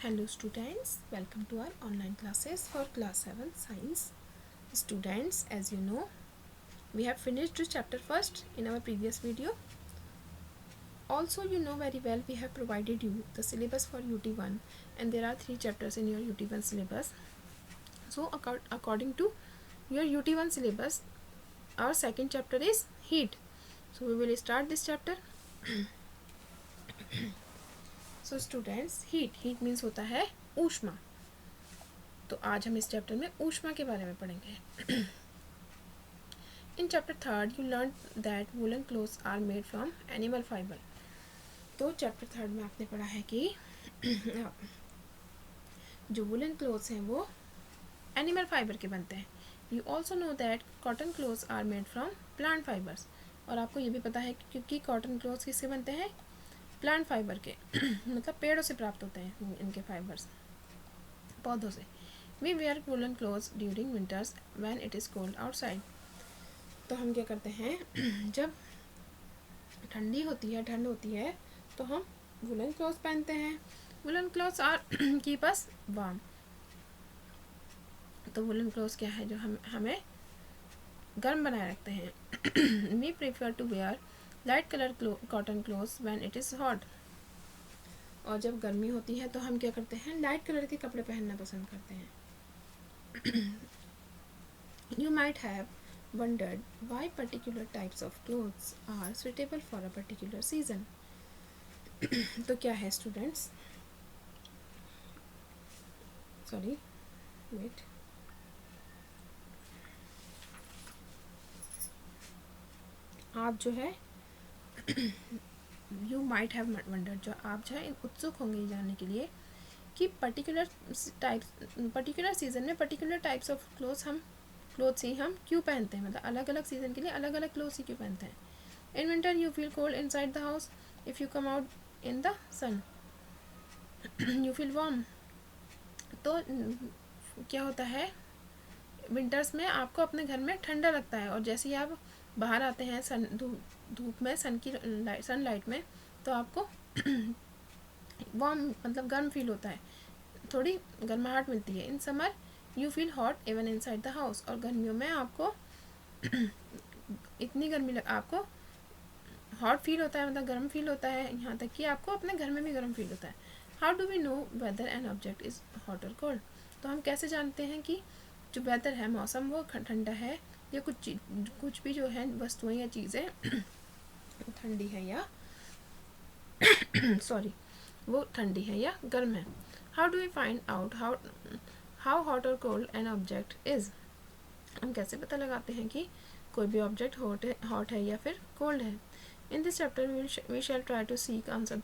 Hello students, welcome to our online classes for class 7 science. Students, as you know, we have finished chapter first in our previous video. Also, you know very well we have provided you the syllabus for UT1 and there are 3 chapters in your UT1 syllabus. So according to your UT1 syllabus, our second chapter is heat. So we will start this chapter. So students, heat means होता है ऊष्मा. तो आज हम इस chapter में ऊष्मा के बारे में पढ़ेंगे. In chapter third you learn that woollen clothes are made from animal fibre. तो चैप्टर थर्ड में आपने पढ़ा है कि जो वूलन क्लोथ्स हैं वो एनिमल फाइबर के बनते हैं. You also know that cotton clothes are made from plant fibres. और आपको ये भी पता है क्योंकि कॉटन क्लोथ्स किससे बनते हैं? प्लांट फाइबर के मतलब पेड़ों से प्राप्त होते हैं इनके फाइबर्स, पौधों से. We wear woollen clothes during winters when it is cold outside. तो हम क्या करते हैं, जब ठंड होती है तो हम वूलन क्लोथ्स पहनते हैं. Woollen clothes are keep us warm. तो वूलन क्लोथ्स क्या है जो हमें गर्म बनाए रखते हैं. We prefer to wear light colour cotton clothes when it is hot. और जब गर्मी होती है तो हम क्या करते हैं, लाइट कलर के कपड़े पहनना पसंद करते हैं. You might have wondered why particular types of clothes are suitable for a particular season. तो क्या है स्टूडेंट्स, सॉरी वेट, आप जो है यू माइट हैव वंडर्ड, जो आप जो है उत्सुक होंगे जानने के लिए कि पर्टिकुलर सीजन में पर्टिकुलर टाइप्स ऑफ क्लोथ्स ही हम क्यों पहनते हैं, मतलब अलग अलग सीजन के लिए अलग अलग क्लोथ्स ही क्यों पहनते हैं. In winter you feel cold inside the house, if you come out in the sun you feel warm. तो क्या होता है, विंटर्स में आपको अपने घर में ठंडा लगता है और जैसे ही आप बाहर आते हैं धूप में सनलाइट में तो आपको वार्म मतलब गर्म फील होता है, थोड़ी गर्माहट मिलती है. In summer you feel hot even inside the house. और गर्मियों में आपको इतनी गर्मी आपको हॉट फील होता है, मतलब गर्म फील होता है, यहाँ तक कि आपको अपने घर में भी गर्म फील होता है. How do we know whether an object is hot और कोल्ड. तो हम कैसे जानते हैं कि जो वेदर है, मौसम, वो ठंडा है या कुछ भी जो है वस्तुएं या चीज़ें ठंडी है या सॉरी वो ठंडी है या गर्म है. How do we find out how hot और कोल्ड एन ऑब्जेक्ट इज़. हम कैसे पता लगाते हैं कि कोई भी ऑब्जेक्ट हॉट है या फिर कोल्ड है. In this chapter we shall try to seek answer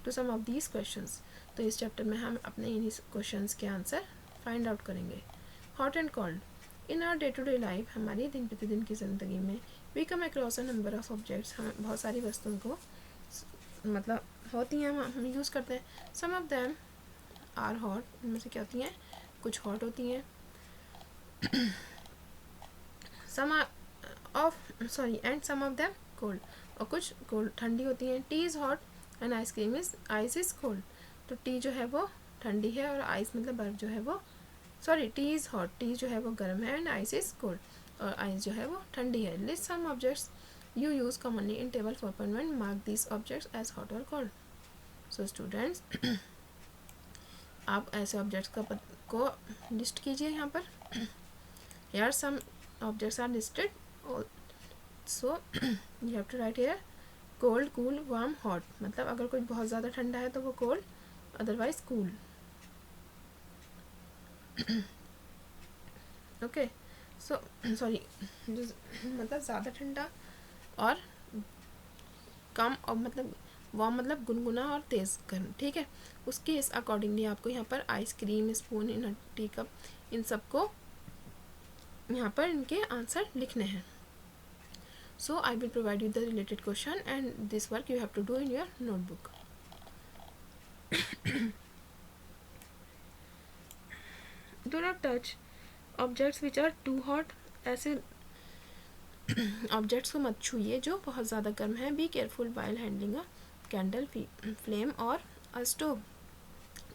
to some of these questions. तो इस चैप्टर में हम अपने इन्हीं क्वेश्चंस के आंसर फाइंड आउट करेंगे. Hot and cold. In our day to day life, हमारी दिन प्रतिदिन की ज़िंदगी में we come across a number of objects, हम बहुत सारी वस्तुओं को मतलब होती हैं हम यूज़ करते हैं. Some of them are hot, इनमें से क्या होती हैं, कुछ हॉट होती हैं, some and some of them cold, और कुछ कोल्ड ठंडी होती हैं. Tea is hot and ice is cold. तो टी जो है वो ठंडी है और आइस मतलब बर्फ़ जो है वो टी इज़ हॉट, टी जो है वो गर्म है, एंड आइस इज़ कोल्ड, और आइस जो है वो ठंडी है. List some objects you use commonly in table 4.1, mark this objects as hot और कोल्ड. सो स्टूडेंट्स, आप ऐसे ऑब्जेक्ट्स को लिस्ट कीजिए यहाँ पर. Here some objects are listed, so you have to write here cold, cool, warm, hot. मतलब अगर कोई बहुत ज़्यादा ठंडा है तो वो cold, otherwise cool. Okay, so sorry, मतलब ज़्यादा ठंडा और कम, और मतलब वार्म मतलब गुनगुना और तेज़ गर्म. ठीक है, उसके इस अकॉर्डिंगली आपको यहाँ पर आइसक्रीम, स्पून, इन टी कप, इन सबको यहाँ पर इनके आंसर लिखने हैं. So I will provide you the related question and this work you have to do in your notebook. Do not touch objects which are too hot. ऐसे objects को मत छूइए जो बहुत ज़्यादा गर्म है. Be careful while handling a candle, flame और अ स्टोव.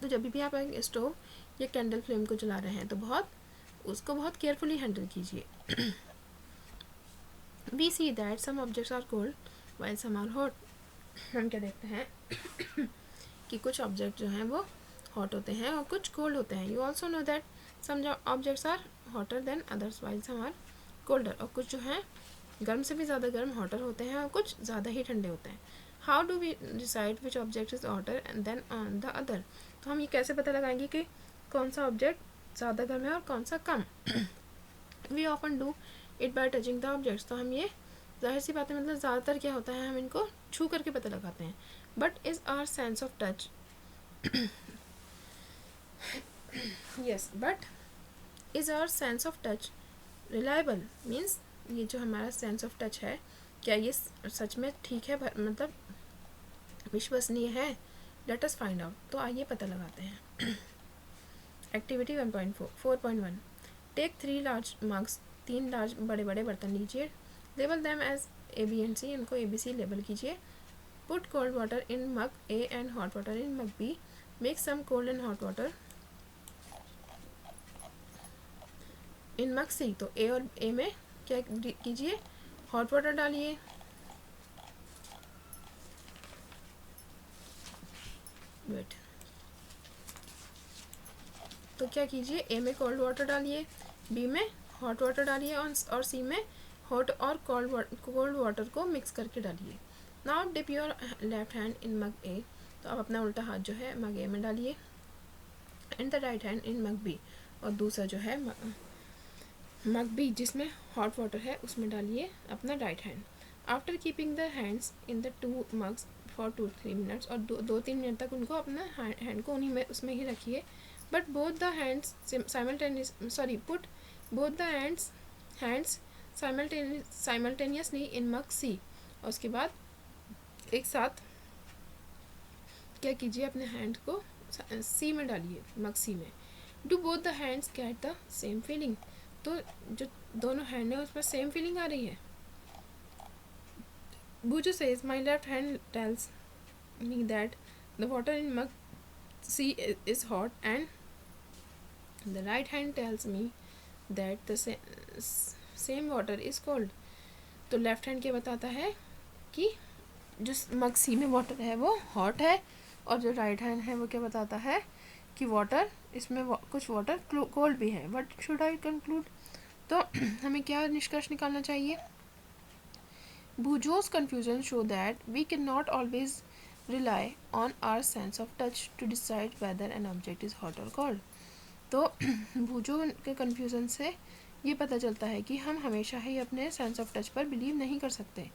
तो जब भी आप एक स्टोव या कैंडल फ्लेम को जला रहे हैं तो उसको बहुत केयरफुली हैंडल कीजिए। We see that some objects are cold while some are hot. हम क्या देखते हैं कि कुछ ऑब्जेक्ट जो हैं वो हॉट होते हैं और कुछ कोल्ड होते हैं। You also know that some objects are hotter than others while some are colder. और कुछ जो हैं गर्म से भी ज़्यादा गर्म हॉटर होते हैं और कुछ ज़्यादा ही ठंडे होते हैं। How do we decide which object is hotter and then the other. तो हम ये कैसे पता लगाएंगे कि कौन सा ऑब्जेक्ट ज़्यादा गर्म है और कौन सा कम। We often do it by touching the objects. तो हम ये जाहिर सी बात है मतलब ज़्यादातर क्या होता है हम इनको छू करके पता लगाते हैं। But is our sense of touch yes but is our sense of touch reliable. Means ये जो हमारा सेंस ऑफ टच है क्या ये सच में ठीक है, मतलब विश्वसनीय है। Let us find out. तो आइए पता लगाते हैं। Activity 1.4.1 take 3 large mugs. 3 large बड़े बड़े बर्तन लीजिए। Label them as A B and C. इनको ABC लेबल कीजिए। Put cold water in mug A and hot water in mug B। Make some cold and hot water in mug C। तो A और A में क्या कीजिए, hot water डालिए। Wait, तो क्या कीजिए, A में कोल्ड वाटर डालिए, B में हॉट वाटर डालिए और C में हॉट और कोल्ड वाटर को मिक्स करके डालिए। Now dip your left hand in mug A। तो आप अपना उल्टा हाथ जो है मग A में डालिए। And the right hand in mug B। और दूसरा जो है मग B जिसमें हॉट वाटर है उसमें डालिए अपना right hand. After keeping the hands in the 2 mugs for 2-3 minutes. और 2-3 मिनट तक उनको अपना हैंड को उन्हीं में उसमें ही रखिए। But both the hands put both the hands simultaneously in mug C। और उसके बाद एक साथ क्या कीजिए, अपने हैंड को C में डालिए, मग C में। Do both the hands get the same feeling. तो जो दोनों हैंड है उसमें सेम फीलिंग आ रही है। Buju says my left hand tells me that the water in mug C is hot and the right hand tells me that the same water is cold। तो left hand क्या बताता है कि जो मग C में water है वो hot है, और जो राइट हैंड है वो क्या बताता है कि वाटर इसमें कुछ वाटर कोल्ड भी है। What should I conclude. तो हमें क्या निष्कर्ष निकालना चाहिए। Bujo's confusion show that we cannot always rely on our sense of touch to decide whether an object is hot or cold। तो बूजो के कन्फ्यूज़न से ये पता चलता है कि हम हमेशा ही अपने सेंस ऑफ टच पर बिलीव नहीं कर सकते,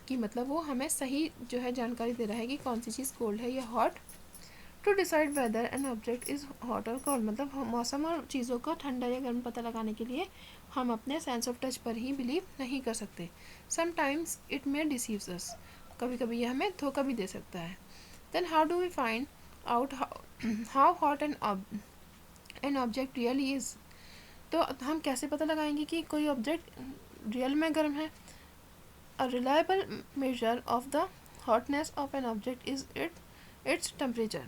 कि मतलब वो हमें सही जो है जानकारी दे रहा है कि कौन सी चीज़ कोल्ड है या hot. To decide whether an object is hot और कोल्ड, मतलब मौसम और चीज़ों का ठंडा या गर्म पता लगाने के लिए हम अपने सेंस ऑफ टच पर ही बिलीव नहीं कर सकते। Sometimes it may deceives us, कभी कभी यह हमें धोखा भी दे सकता है। Then how do we find out how hot an object really is. तो हम कैसे पता लगाएंगे कि कोई ऑब्जेक्ट रियल में गर्म है। A reliable measure of the hotness of N object is its temperature.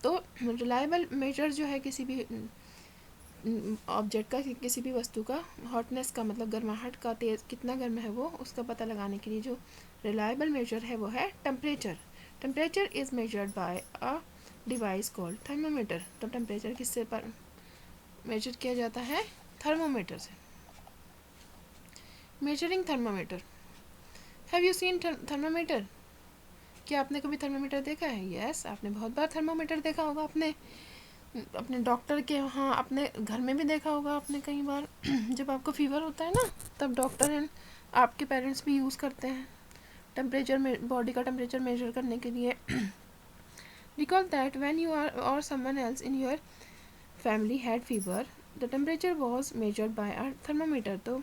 तो रिलायबल मेजर जो है किसी भी ऑब्जेक्ट का, किसी भी वस्तु का हॉटनेस का मतलब गर्माहट का, तेज़ कितना गर्म है वो, उसका पता लगाने के लिए जो रिलायबल मेजर है वो है temperature. Temperature is measured by a device called thermometer. तो टेम्परेचर किससे पर मेजर किया जाता है, थर्मोमीटर से। Measuring thermometer. Have you seen thermometer. क्या आपने कभी थर्मोमीटर देखा है। यस, आपने बहुत बार थर्मोमीटर देखा होगा, अपने डॉक्टर के यहाँ, अपने घर में भी देखा होगा आपने कई बार। जब आपको फीवर होता है ना, तब डॉक्टर एंड आपके पेरेंट्स भी यूज़ करते हैं टेम्परेचर में, बॉडी का टेम्परेचर मेजर करने के लिए। Recall that when you are or someone else in your family had fever the temperature was measured by a thermometer. तो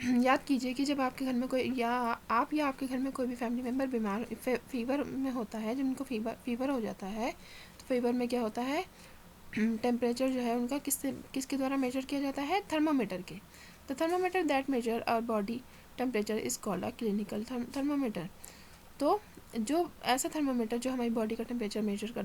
याद कीजिए कि जब आपके घर में कोई या आपके घर में कोई भी फैमिली मेम्बर बीमार फीवर में होता है, जब उनको फीवर हो जाता है, तो फीवर में क्या होता है, टेम्परेचर जो है उनका किसके द्वारा मेजर किया जाता है, थर्मोमीटर के। The thermometer that measure our body temperature is called a clinical thermometer. तो जो ऐसा थर्मोमीटर जो हमारी बॉडी का टेम्परेचर मेजर कर